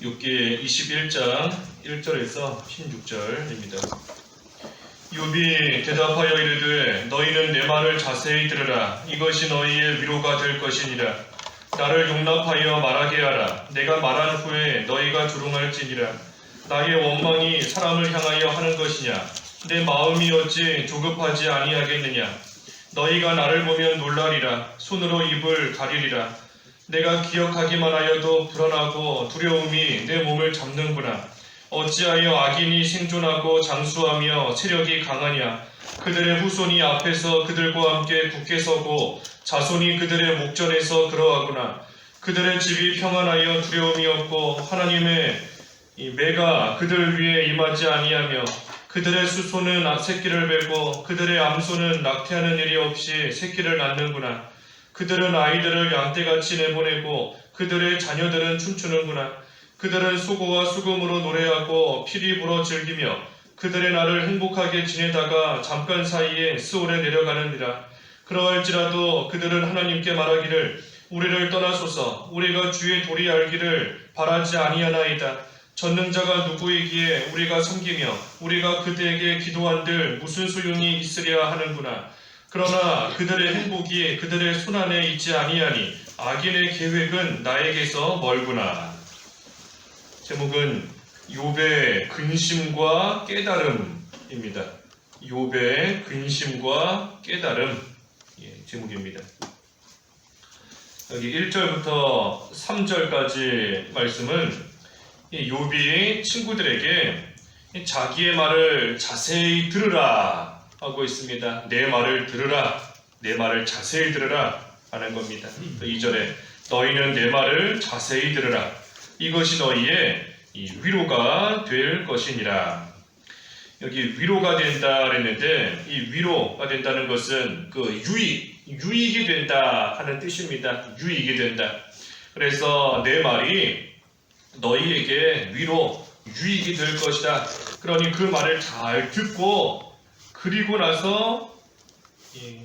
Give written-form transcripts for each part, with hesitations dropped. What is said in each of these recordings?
욥기 21장 1절에서 16절입니다. 욥이 대답하여 이르되 너희는 내 말을 자세히 들으라. 이것이 너희의 위로가 될 것이니라. 나를 용납하여 말하게 하라. 내가 말한 후에 너희가 조롱할지니라. 나의 원망이 사람을 향하여 하는 것이냐? 내 마음이 어찌 조급하지 아니하겠느냐? 너희가 나를 보면 놀라리라. 손으로 입을 가리리라. 내가 기억하기만 하여도 불안하고 두려움이 내 몸을 잡는구나. 어찌하여 악인이 생존하고 장수하며 세력이 강하냐? 그들의 후손이 앞에서 그들과 함께 굳게 서고 자손이 그들의 목전에서 그러하구나. 그들의 집이 평안하여 두려움이 없고 하나님의 매가 그들 위에 임하지 아니하며 그들의 수소는 새끼를 베고 그들의 암소는 낙태하는 일이 없이 새끼를 낳는구나. 그들은 아이들을 양떼같이 내보내고 그들의 자녀들은 춤추는구나. 그들은 수고와 수금으로 노래하고 피리 불어 즐기며 그들의 날을 행복하게 지내다가 잠깐 사이에 스올에 내려가느니라. 그러할지라도 그들은 하나님께 말하기를 우리를 떠나소서. 우리가 주의 도리 알기를 바라지 아니하나이다. 전능자가 누구이기에 우리가 섬기며 우리가 그대에게 기도한들 무슨 소용이 있으랴 하는구나. 그러나 그들의 행복이 그들의 손안에 있지 아니하니 악인의 계획은 나에게서 멀구나. 제목은 욥의 근심과 깨달음입니다. 욥의 근심과 깨달음 제목입니다. 여기 1절부터 3절까지 말씀은 욥이 친구들에게 자기의 말을 자세히 들으라 하고 있습니다. 내 말을 들으라, 내 말을 자세히 들으라 하는 겁니다. 2절에 너희는 내 말을 자세히 들으라. 이것이 너희의 위로가 될 것이니라. 여기 위로가 된다 그랬는데 이 위로가 된다는 것은 그 유익이 된다 하는 뜻입니다. 유익이 된다. 그래서 내 말이 너희에게 위로, 유익이 될 것이다. 그러니 그 말을 잘 듣고 그리고 나서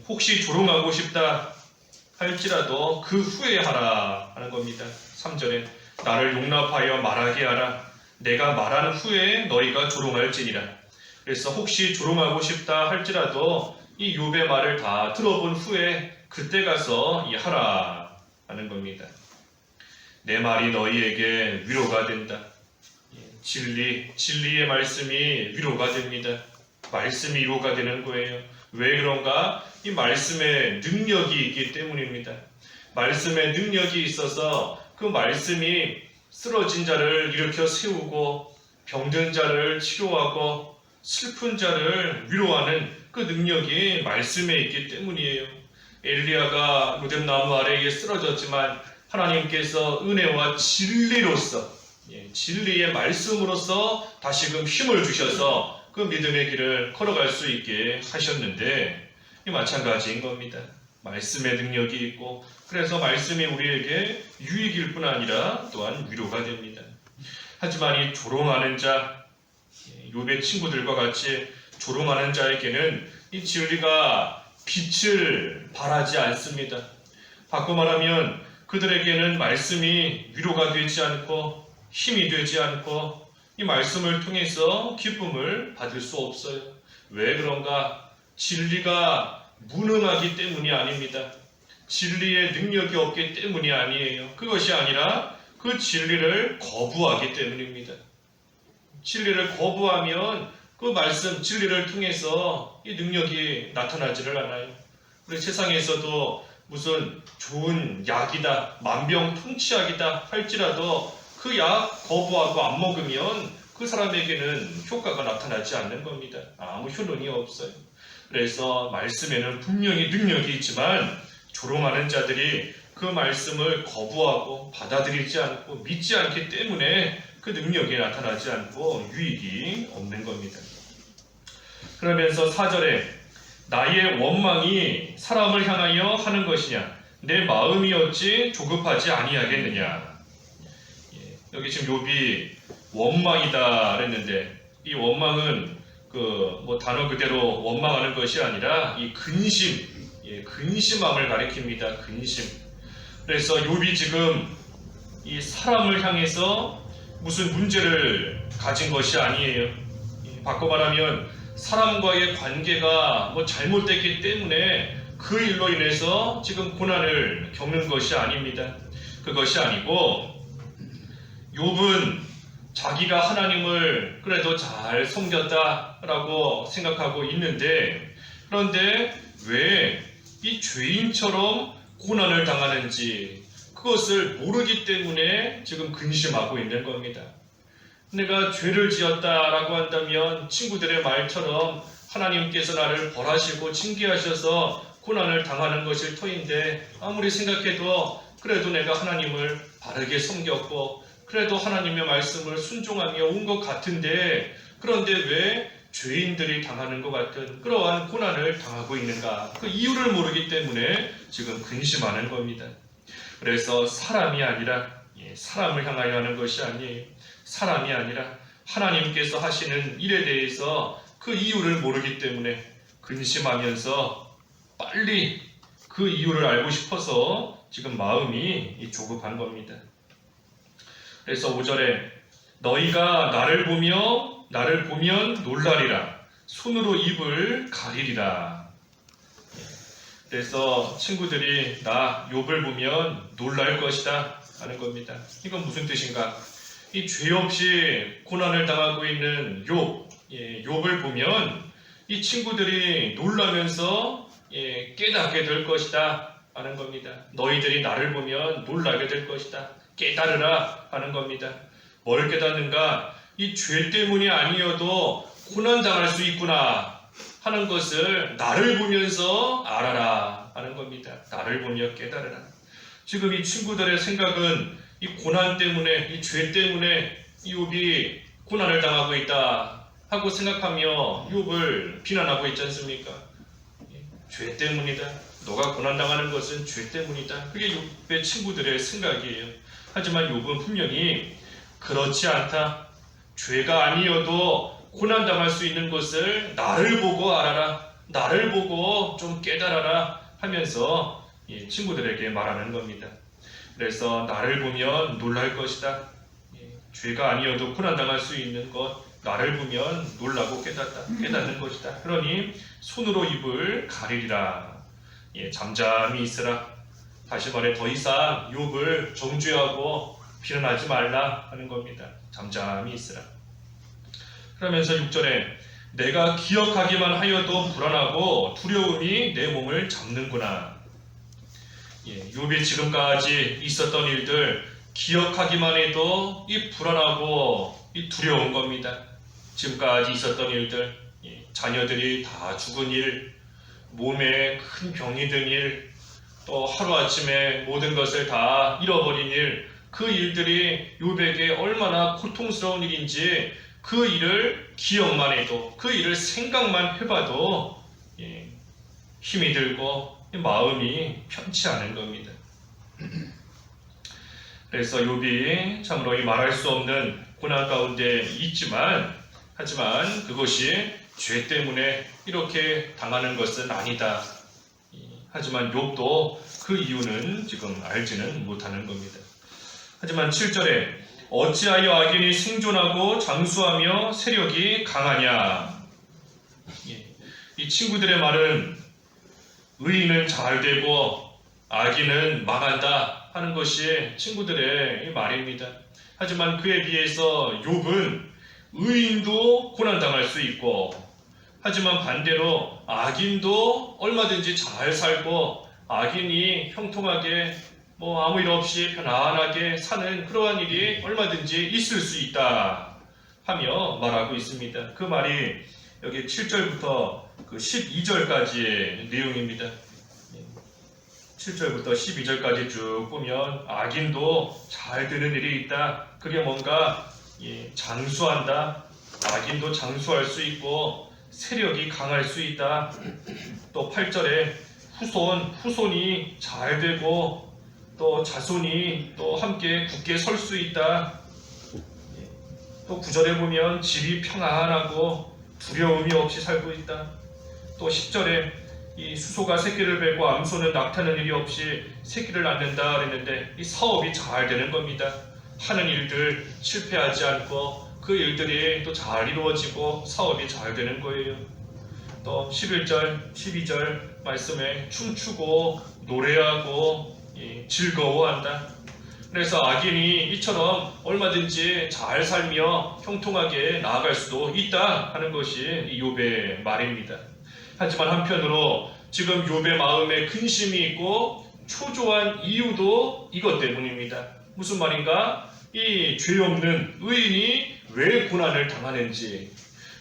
혹시 조롱하고 싶다 할지라도 그 후에 하라 하는 겁니다. 3절에 나를 용납하여 말하게 하라. 내가 말한 후에 너희가 조롱할지니라. 그래서 혹시 조롱하고 싶다 할지라도 이 욥의 말을 다 들어본 후에 그때 가서 하라 하는 겁니다. 내 말이 너희에게 위로가 된다. 진리의 말씀이 위로가 됩니다. 말씀이 위로가 되는 거예요. 왜 그런가? 이 말씀에 능력이 있기 때문입니다. 말씀에 능력이 있어서 그 말씀이 쓰러진 자를 일으켜 세우고 병든 자를 치료하고 슬픈 자를 위로하는 그 능력이 말씀에 있기 때문이에요. 엘리야가 로뎀나무 아래에 쓰러졌지만 하나님께서 은혜와 진리로서 진리의 말씀으로서 다시금 힘을 주셔서 그 믿음의 길을 걸어갈 수 있게 하셨는데 마찬가지인 겁니다. 말씀의 능력이 있고 그래서 말씀이 우리에게 유익일 뿐 아니라 또한 위로가 됩니다. 하지만 이 조롱하는 자, 욥의 친구들과 같이 조롱하는 자에게는 이 진리가 빛을 발하지 않습니다. 바꿔 말하면 그들에게는 말씀이 위로가 되지 않고 힘이 되지 않고 이 말씀을 통해서 기쁨을 받을 수 없어요. 왜 그런가? 진리가 무능하기 때문이 아닙니다. 진리의 능력이 없기 때문이 아니에요. 그것이 아니라 그 진리를 거부하기 때문입니다. 진리를 거부하면 그 말씀, 진리를 통해서 이 능력이 나타나지를 않아요. 우리 세상에서도 무슨 좋은 약이다, 만병통치약이다 할지라도 그 약 거부하고 안 먹으면 그 사람에게는 효과가 나타나지 않는 겁니다. 아무 효능이 없어요. 그래서 말씀에는 분명히 능력이 있지만 조롱하는 자들이 그 말씀을 거부하고 받아들이지 않고 믿지 않기 때문에 그 능력이 나타나지 않고 유익이 없는 겁니다. 그러면서 4절에 나의 원망이 사람을 향하여 하는 것이냐? 내 마음이 어찌 조급하지 아니하겠느냐? 여기 지금 욥이 원망이다 그랬는데 이 원망은 단어 그대로 원망하는 것이 아니라 이 근심함을 가리킵니다. 근심. 그래서 욥이 지금 이 사람을 향해서 무슨 문제를 가진 것이 아니에요. 바꿔 말하면 사람과의 관계가 잘못됐기 때문에 그 일로 인해서 지금 고난을 겪는 것이 아닙니다. 그것이 아니고 욥은 자기가 하나님을 그래도 잘 섬겼다라고 생각하고 있는데, 그런데 왜 이 죄인처럼 고난을 당하는지 그것을 모르기 때문에 지금 근심하고 있는 겁니다. 내가 죄를 지었다라고 한다면 친구들의 말처럼 하나님께서 나를 벌하시고 징계하셔서 고난을 당하는 것일 터인데, 아무리 생각해도 그래도 내가 하나님을 바르게 섬겼고 그래도 하나님의 말씀을 순종하며 온 것 같은데, 그런데 왜 죄인들이 당하는 것 같은 그러한 고난을 당하고 있는가? 그 이유를 모르기 때문에 지금 근심하는 겁니다. 그래서 사람이 아니라, 사람을 향하여 하는 것이 아니에요. 사람이 아니라 하나님께서 하시는 일에 대해서 그 이유를 모르기 때문에 근심하면서 빨리 그 이유를 알고 싶어서 지금 마음이 조급한 겁니다. 그래서 5절에 너희가 나를 보면 놀라리라. 손으로 입을 가리리라. 그래서 친구들이 나 욥을 보면 놀랄 것이다 하는 겁니다. 이건 무슨 뜻인가? 이 죄 없이 고난을 당하고 있는 욥을 보면 이 친구들이 놀라면서 깨닫게 될 것이다 하는 겁니다. 너희들이 나를 보면 놀라게 될 것이다. 깨달으라 하는 겁니다. 뭘 깨닫는가? 이 죄 때문이 아니어도 고난 당할 수 있구나 하는 것을 나를 보면서 알아라 하는 겁니다. 나를 보며 깨달으라. 지금 이 친구들의 생각은 이 고난 때문에, 이 죄 때문에 욥이 고난을 당하고 있다 하고 생각하며 욥을 비난하고 있지 않습니까? 죄 때문이다. 너가 고난당하는 것은 죄 때문이다. 그게 욥의 친구들의 생각이에요. 하지만 욥은 분명히 그렇지 않다. 죄가 아니어도 고난당할 수 있는 것을 나를 보고 알아라. 나를 보고 좀 깨달아라 하면서 친구들에게 말하는 겁니다. 그래서 나를 보면 놀랄 것이다. 죄가 아니어도 고난당할 수 있는 것, 나를 보면 놀라고 깨닫는 것이다. 그러니 손으로 입을 가리리라. 잠잠히 있으라. 다시 말해 더 이상 욥을 정죄하고 비난하지 말라 하는 겁니다. 잠잠히 있으라. 그러면서 6절에 내가 기억하기만 하여도 불안하고 두려움이 내 몸을 잡는구나. 욥이 지금까지 있었던 일들 기억하기만 해도 이 불안하고 이 두려운 겁니다. 지금까지 있었던 일들, 자녀들이 다 죽은 일, 몸에 큰 병이 든 일, 또 하루아침에 모든 것을 다 잃어버린 일, 그 일들이 욥에게 얼마나 고통스러운 일인지 그 일을 기억만 해도, 그 일을 생각만 해봐도 힘이 들고 마음이 편치 않은 겁니다. 그래서 욥이 참으로 이 말할 수 없는 고난 가운데 있지만, 하지만 그것이 죄 때문에 이렇게 당하는 것은 아니다. 하지만 욥도 그 이유는 지금 알지는 못하는 겁니다. 하지만 7절에 어찌하여 악인이 생존하고 장수하며 세력이 강하냐. 이 친구들의 말은 의인은 잘 되고 악인은 망한다 하는 것이 친구들의 말입니다. 하지만 그에 비해서 욥은 의인도 고난당할 수 있고, 하지만 반대로 악인도 얼마든지 잘 살고 악인이 형통하게 아무 일 없이 편안하게 사는 그러한 일이 얼마든지 있을 수 있다 하며 말하고 있습니다. 그 말이 여기 7절부터 그 12절까지의 내용입니다. 7절부터 12절까지 쭉 보면 악인도 잘 되는 일이 있다. 그게 뭔가 장수한다. 악인도 장수할 수 있고 세력이 강할 수 있다. 또 8절에 후손이 잘 되고 또 자손이 또 함께 굳게 설 수 있다. 또 9절에 보면 집이 평안하고 두려움이 없이 살고 있다. 또 10절에 이 수소가 새끼를 베고 암소는 낙타는 일이 없이 새끼를 낳는다 그랬는데 이 사업이 잘 되는 겁니다. 하는 일들 실패하지 않고 그 일들이 또 잘 이루어지고 사업이 잘 되는 거예요. 또 11절, 12절 말씀에 춤추고 노래하고 즐거워한다. 그래서 악인이 이처럼 얼마든지 잘 살며 형통하게 나아갈 수도 있다 하는 것이 욥의 말입니다. 하지만 한편으로 지금 욥의 마음에 근심이 있고 초조한 이유도 이것 때문입니다. 무슨 말인가? 이 죄 없는 의인이 왜 고난을 당하는지,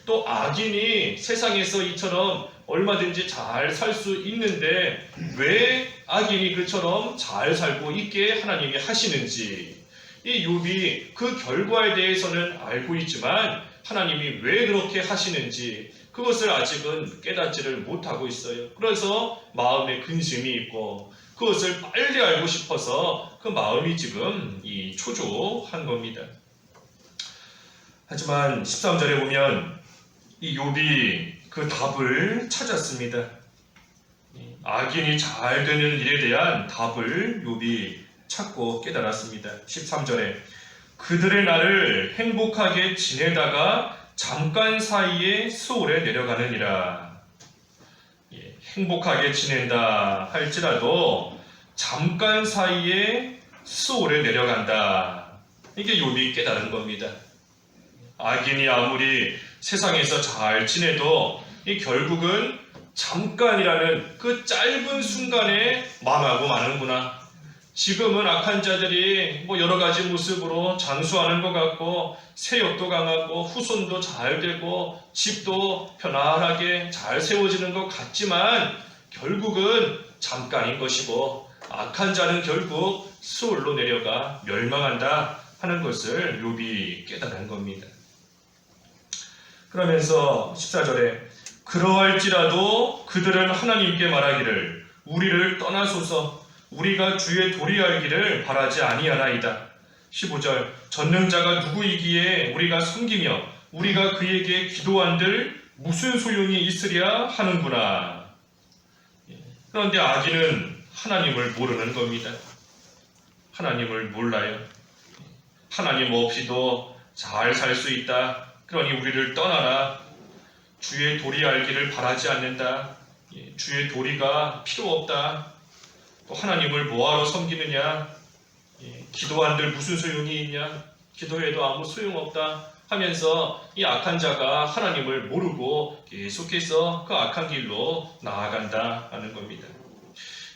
또 악인이 세상에서 이처럼 얼마든지 잘 살 수 있는데 왜 악인이 그처럼 잘 살고 있게 하나님이 하시는지, 이 욥이 그 결과에 대해서는 알고 있지만 하나님이 왜 그렇게 하시는지 그것을 아직은 깨닫지를 못하고 있어요. 그래서 마음에 근심이 있고 그것을 빨리 알고 싶어서 그 마음이 지금 초조한 겁니다. 하지만 13절에 보면 이 욥이 그 답을 찾았습니다. 악인이 잘 되는 일에 대한 답을 욥이 찾고 깨달았습니다. 13절에 그들의 날을 행복하게 지내다가 잠깐 사이에 수월에 내려가느니라. 행복하게 지낸다 할지라도 잠깐 사이에 수월에 내려간다. 이게 욥이 깨달은 겁니다. 악인이 아무리 세상에서 잘 지내도 결국은 잠깐이라는 그 짧은 순간에 망하고 마는구나. 지금은 악한 자들이 여러 가지 모습으로 장수하는 것 같고 세력도 강하고 후손도 잘 되고 집도 편안하게 잘 세워지는 것 같지만 결국은 잠깐인 것이고 악한 자는 결국 수월로 내려가 멸망한다 하는 것을 욥이 깨달은 겁니다. 그러면서 14절에 그러할지라도 그들은 하나님께 말하기를 우리를 떠나소서 우리가 주의 도리 알기를 바라지 아니하나이다. 15절 전능자가 누구이기에 우리가 섬기며 우리가 그에게 기도한들 무슨 소용이 있으랴 하는구나. 그런데 악인은 하나님을 모르는 겁니다. 하나님을 몰라요. 하나님 없이도 잘 살 수 있다. 그러니 우리를 떠나라. 주의 도리 알기를 바라지 않는다. 주의 도리가 필요 없다. 또 하나님을 뭐하러 섬기느냐? 기도한들 무슨 소용이 있냐? 기도해도 아무 소용없다 하면서 이 악한 자가 하나님을 모르고 계속해서 그 악한 길로 나아간다 하는 겁니다.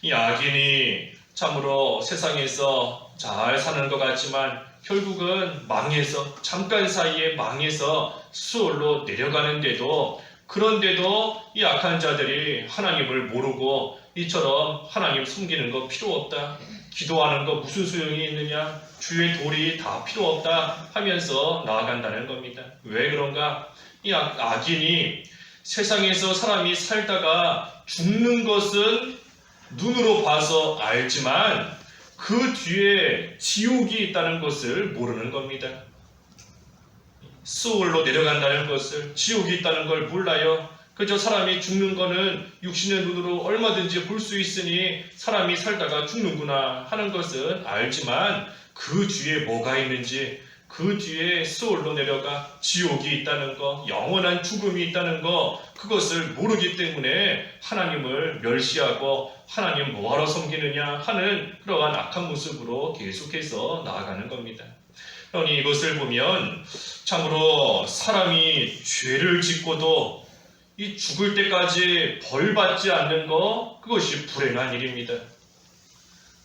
이 악인이 참으로 세상에서 잘 사는 것 같지만 결국은 망해서 잠깐 사이에 망해서 수월로 내려가는데도 그런데도 이 악한 자들이 하나님을 모르고 이처럼 하나님 숨기는 거 필요 없다. 기도하는 거 무슨 소용이 있느냐. 주의 도리 다 필요 없다 하면서 나아간다는 겁니다. 왜 그런가? 이 악인이 세상에서 사람이 살다가 죽는 것은 눈으로 봐서 알지만 그 뒤에 지옥이 있다는 것을 모르는 겁니다. 수월로 내려간다는 것을, 지옥이 있다는 걸 몰라요. 그저 사람이 죽는 거는 육신의 눈으로 얼마든지 볼 수 있으니 사람이 살다가 죽는구나 하는 것은 알지만 그 뒤에 뭐가 있는지, 그 뒤에 수월로 내려가 지옥이 있다는 거, 영원한 죽음이 있다는 거, 그것을 모르기 때문에 하나님을 멸시하고 하나님 뭐하러 섬기느냐 하는 그러한 악한 모습으로 계속해서 나아가는 겁니다. 그러니 이것을 보면 참으로 사람이 죄를 짓고도 이 죽을 때까지 벌 받지 않는 거, 그것이 불행한 일입니다.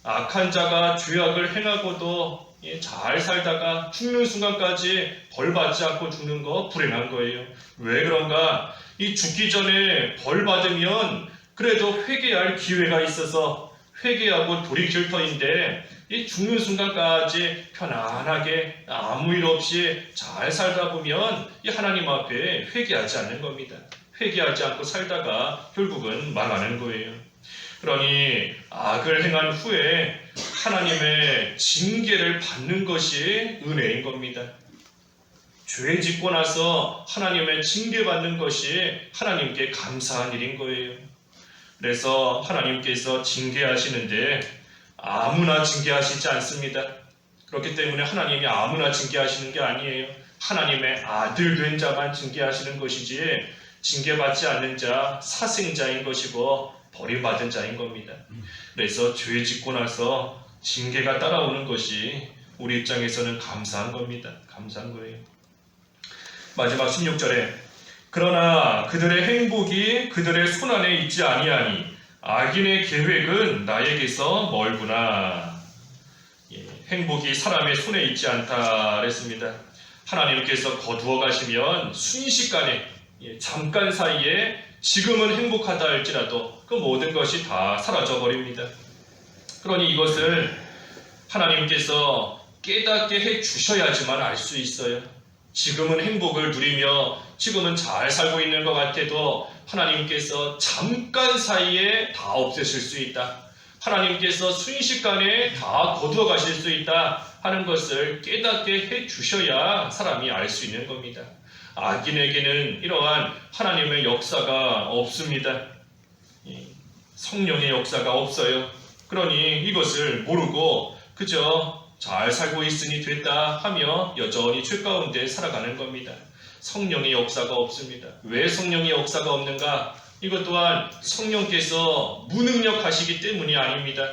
악한 자가 죄악을 행하고도 잘 살다가 죽는 순간까지 벌 받지 않고 죽는 거 불행한 거예요. 왜 그런가? 이 죽기 전에 벌 받으면 그래도 회개할 기회가 있어서 회개하고 돌이킬 터인데 이 죽는 순간까지 편안하게 아무 일 없이 잘 살다 보면 이 하나님 앞에 회개하지 않는 겁니다. 회개하지 않고 살다가 결국은 망하는 거예요. 그러니 악을 행한 후에 하나님의 징계를 받는 것이 은혜인 겁니다. 죄 짓고 나서 하나님의 징계받는 것이 하나님께 감사한 일인 거예요. 그래서 하나님께서 징계하시는데 아무나 징계하시지 않습니다. 그렇기 때문에 하나님이 아무나 징계하시는 게 아니에요. 하나님의 아들 된 자만 징계하시는 것이지 징계받지 않는 자, 사생자인 것이고 버림받은 자인 겁니다. 그래서 죄 짓고 나서 징계가 따라오는 것이 우리 입장에서는 감사한 겁니다. 감사한 거예요. 마지막 16절에 그러나 그들의 행복이 그들의 손안에 있지 아니하니 악인의 계획은 나에게서 멀구나. 행복이 사람의 손에 있지 않다 그랬습니다. 하나님께서 거두어 가시면 순식간에 잠깐 사이에 지금은 행복하다 할지라도 그 모든 것이 다 사라져 버립니다. 그러니 이것을 하나님께서 깨닫게 해 주셔야지만 알 수 있어요. 지금은 행복을 누리며 지금은 잘 살고 있는 것 같아도 하나님께서 잠깐 사이에 다 없애실 수 있다. 하나님께서 순식간에 다 거두어 가실 수 있다 하는 것을 깨닫게 해 주셔야 사람이 알 수 있는 겁니다. 악인에게는 이러한 하나님의 역사가 없습니다. 성령의 역사가 없어요. 그러니 이것을 모르고 그저 잘 살고 있으니 됐다 하며 여전히 죄 가운데 살아가는 겁니다. 성령의 역사가 없습니다. 왜 성령의 역사가 없는가? 이것 또한 성령께서 무능력하시기 때문이 아닙니다.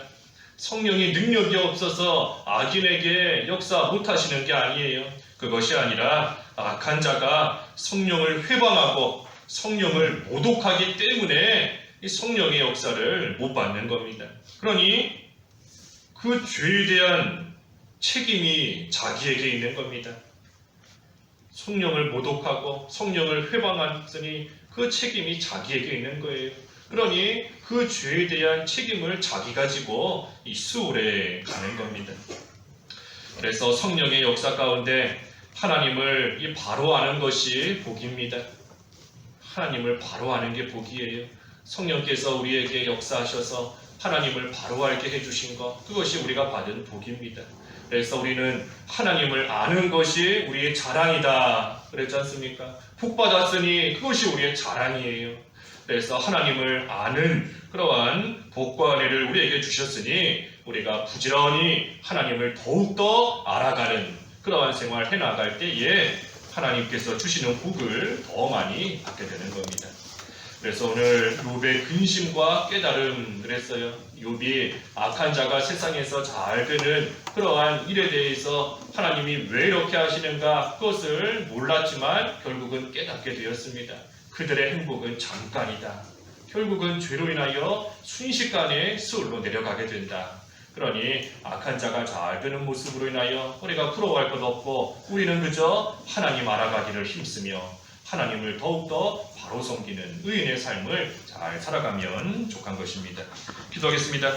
성령의 능력이 없어서 악인에게 역사 못하시는 게 아니에요. 그것이 아니라 악한 자가 성령을 회방하고 성령을 모독하기 때문에 이 성령의 역사를 못 받는 겁니다. 그러니 그 죄에 대한 책임이 자기에게 있는 겁니다. 성령을 모독하고 성령을 회방하더니 그 책임이 자기에게 있는 거예요. 그러니 그 죄에 대한 책임을 자기가 지고 이 수월에 가는 겁니다. 그래서 성령의 역사 가운데 하나님을 바로 아는 것이 복입니다. 하나님을 바로 아는 게 복이에요. 성령께서 우리에게 역사하셔서 하나님을 바로 알게 해주신 것, 그것이 우리가 받은 복입니다. 그래서 우리는 하나님을 아는 것이 우리의 자랑이다 그랬지 않습니까? 복 받았으니 그것이 우리의 자랑이에요. 그래서 하나님을 아는 그러한 복과 은혜를 우리에게 주셨으니 우리가 부지런히 하나님을 더욱더 알아가는 그러한 생활을 해나갈 때에 하나님께서 주시는 복을 더 많이 받게 되는 겁니다. 그래서 오늘 욥의 근심과 깨달음 그랬어요. 욥이 악한 자가 세상에서 잘 되는 그러한 일에 대해서 하나님이 왜 이렇게 하시는가 그것을 몰랐지만 결국은 깨닫게 되었습니다. 그들의 행복은 잠깐이다. 결국은 죄로 인하여 순식간에 수월로 내려가게 된다. 그러니 악한 자가 잘 되는 모습으로 인하여 우리가 부러워할 것 없고 우리는 그저 하나님 알아가기를 힘쓰며 하나님을 더욱더 바로 섬기는 의인의 삶을 잘 살아가면 족한 것입니다. 기도하겠습니다.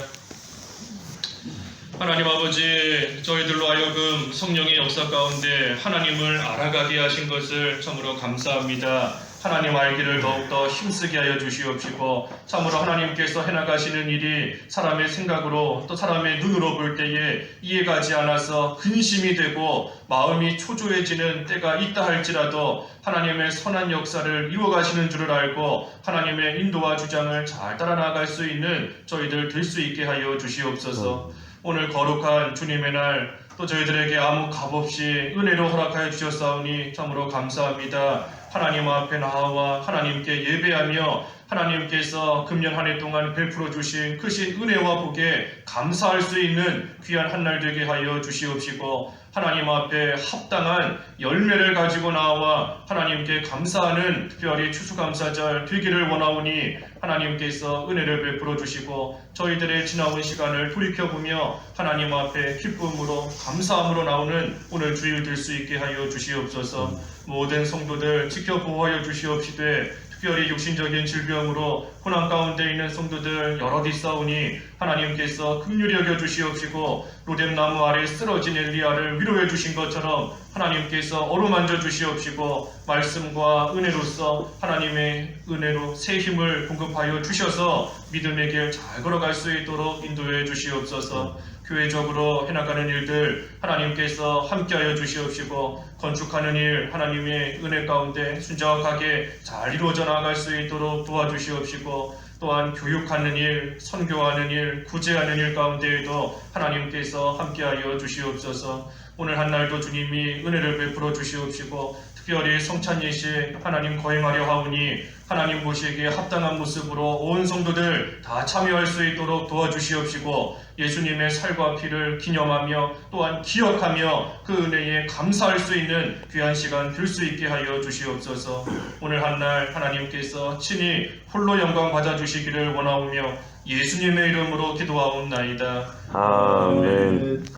하나님 아버지, 저희들로 하여금 성령의 역사 가운데 하나님을 알아가게 하신 것을 참으로 감사합니다. 하나님 알기를 더욱더 힘쓰게 하여 주시옵시고 참으로 하나님께서 해나가시는 일이 사람의 생각으로 또 사람의 눈으로 볼 때에 이해가지 않아서 근심이 되고 마음이 초조해지는 때가 있다 할지라도 하나님의 선한 역사를 이루어가시는 줄을 알고 하나님의 인도와 주장을 잘 따라 나갈 수 있는 저희들 될 수 있게 하여 주시옵소서. 오늘 거룩한 주님의 날 또 저희들에게 아무 값없이 은혜로 허락하여 주셨사오니 참으로 감사합니다. 하나님 앞에 나와 하나님께 예배하며 하나님께서 금년 한 해 동안 베풀어 주신 크신 은혜와 복에 감사할 수 있는 귀한 한 날 되게 하여 주시옵시고 하나님 앞에 합당한 열매를 가지고 나와 하나님께 감사하는 특별히 추수감사절 되기를 원하오니 하나님께서 은혜를 베풀어 주시고 저희들의 지나온 시간을 돌이켜보며 하나님 앞에 기쁨으로 감사함으로 나오는 오늘 주일 될 수 있게 하여 주시옵소서. 모든 성도들 지켜보호하여 주시옵시되 특별히 육신적인 질병으로 고난 가운데 있는 성도들 여럿 있사오니 하나님께서 긍휼히 여겨 주시옵시고 로뎀나무 아래 쓰러진 엘리야를 위로해 주신 것처럼 하나님께서 어루만져 주시옵시고 말씀과 은혜로서 하나님의 은혜로 새 힘을 공급하여 주셔서 믿음의 길 잘 걸어갈 수 있도록 인도해 주시옵소서. 교회적으로 해나가는 일들 하나님께서 함께하여 주시옵시고 건축하는 일 하나님의 은혜 가운데 순정하게 잘 이루어져 나갈 수 있도록 도와주시옵시고 또한 교육하는 일, 선교하는 일, 구제하는 일 가운데에도 하나님께서 함께하여 주시옵소서. 오늘 한 날도 주님이 은혜를 베풀어 주시옵시고 특별히 성찬 예시에 하나님 거행하려 하오니 하나님 보시기에 합당한 모습으로 온 성도들 다 참여할 수 있도록 도와주시옵시고 예수님의 살과 피를 기념하며 또한 기억하며 그 은혜에 감사할 수 있는 귀한 시간 될 수 있게 하여 주시옵소서. 오늘 한 날 하나님께서 친히 홀로 영광 받아주시기를 원하오며 예수님의 이름으로 기도하옵나이다. 아멘.